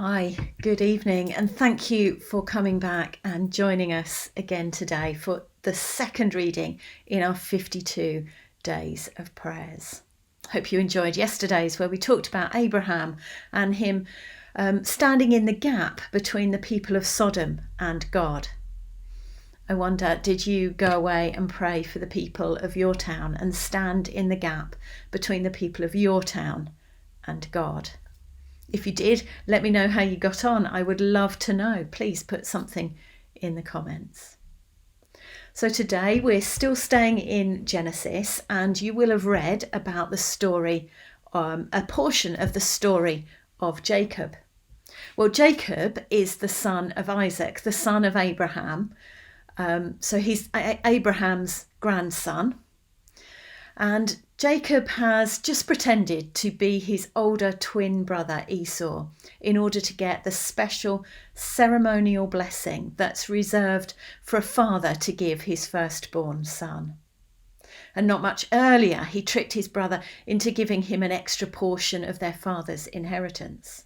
Hi, good evening, and thank you for coming back and joining us again today for the second reading in our 52 days of prayers. Hope you enjoyed yesterday's, where we talked about Abraham and him standing in the gap between the people of Sodom and God. I wonder, did you go away and pray for the people of your town and stand in the gap between the people of your town and God? If you did, let me know how you got on. I would love to know. Please put something in the comments. So today we're still staying in Genesis, and you will have read about the story, a portion of the story of Jacob. Well, Jacob is the son of Isaac, the son of Abraham. So he's Abraham's grandson. And Jacob has just pretended to be his older twin brother Esau in order to get the special ceremonial blessing that's reserved for a father to give his firstborn son. And not much earlier, he tricked his brother into giving him an extra portion of their father's inheritance.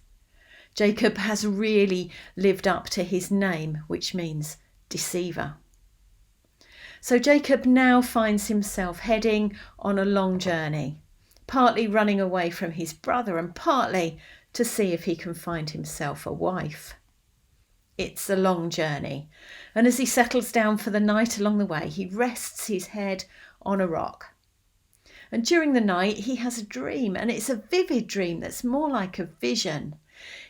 Jacob has really lived up to his name, which means deceiver. So Jacob now finds himself heading on a long journey, partly running away from his brother and partly to see if he can find himself a wife. It's a long journey, and as he settles down for the night along the way, he rests his head on a rock. And during the night, he has a dream, and it's a vivid dream that's more like a vision.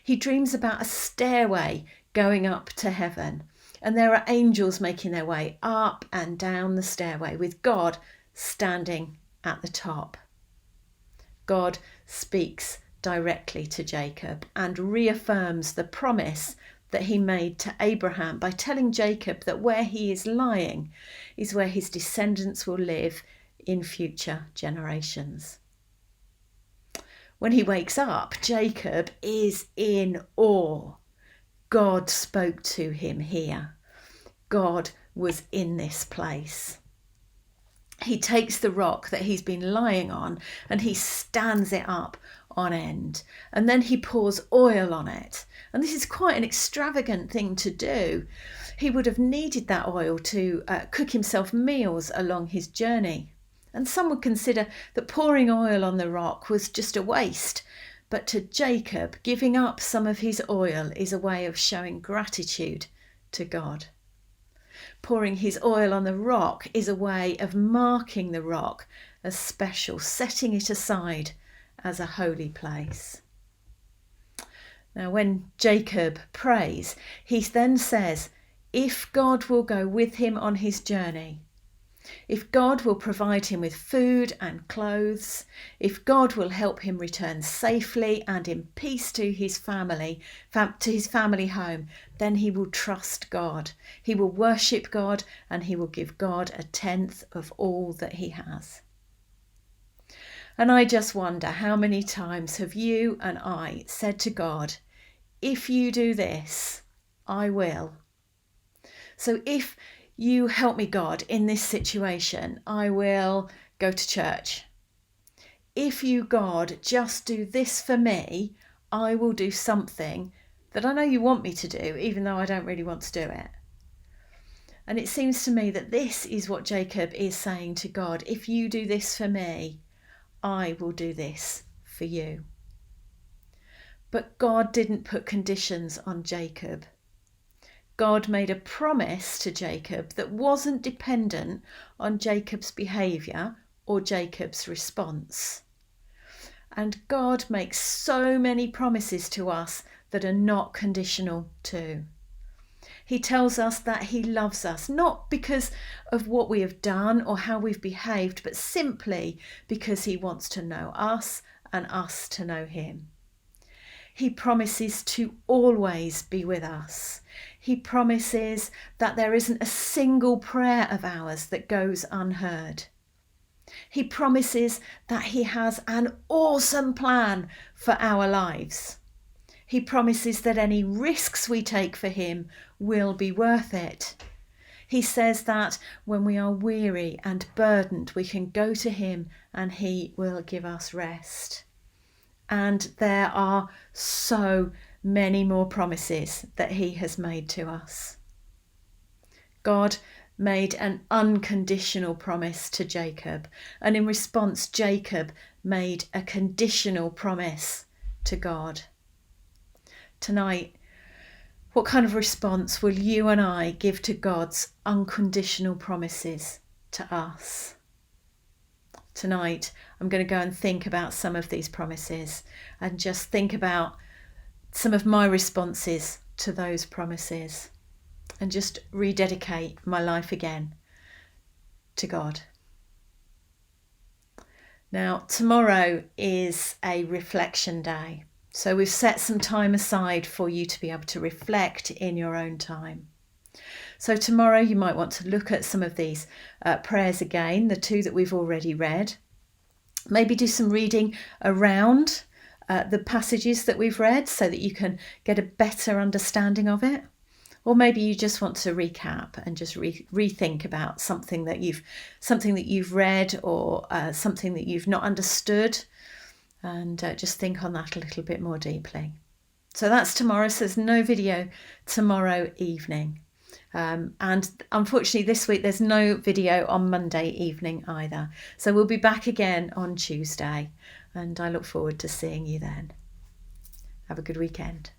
He dreams about a stairway going up to heaven. And there are angels making their way up and down the stairway with God standing at the top. God speaks directly to Jacob and reaffirms the promise that he made to Abraham by telling Jacob that where he is lying is where his descendants will live in future generations. When he wakes up, Jacob is in awe. God spoke to him here. God was in this place. He takes the rock that he's been lying on and he stands it up on end. And then he pours oil on it. And this is quite an extravagant thing to do. He would have needed that oil to cook himself meals along his journey. And some would consider that pouring oil on the rock was just a waste. But to Jacob, giving up some of his oil is a way of showing gratitude to God. Pouring his oil on the rock is a way of marking the rock as special, setting it aside as a holy place. Now, when Jacob prays, he then says, if God will go with him on his journey, if God will provide him with food and clothes, if God will help him return safely and in peace to his family home, then he will trust God. He will worship God and he will give God a tenth of all that he has. And I just wonder, how many times have you and I said to God, if you do this, I will. So if you help me, God, in this situation, I will go to church. If you, God, just do this for me, I will do something that I know you want me to do, even though I don't really want to do it. And it seems to me that this is what Jacob is saying to God. If you do this for me, I will do this for you. But God didn't put conditions on Jacob. God made a promise to Jacob that wasn't dependent on Jacob's behaviour or Jacob's response. And God makes so many promises to us that are not conditional too. He tells us that he loves us, not because of what we have done or how we've behaved, but simply because he wants to know us and us to know him. He promises to always be with us. He promises that there isn't a single prayer of ours that goes unheard. He promises that he has an awesome plan for our lives. He promises that any risks we take for him will be worth it. He says that when we are weary and burdened, we can go to him and he will give us rest. And there are so many more promises that he has made to us. God made an unconditional promise to Jacob, and in response, Jacob made a conditional promise to God. Tonight, what kind of response will you and I give to God's unconditional promises to us? Tonight, I'm going to go and think about some of these promises and just think about some of my responses to those promises and just rededicate my life again to God. Now, tomorrow is a reflection day. So we've set some time aside for you to be able to reflect in your own time. So tomorrow you might want to look at some of these prayers again, the two that we've already read. Maybe do some reading around the passages that we've read so that you can get a better understanding of it. Or maybe you just want to recap and just rethink about something that you've read or something that you've not understood, and just think on that a little bit more deeply. So that's tomorrow. So there's no video tomorrow evening. And unfortunately this week there's no video on Monday evening either. So we'll be back again on Tuesday, and I look forward to seeing you then. Have a good weekend.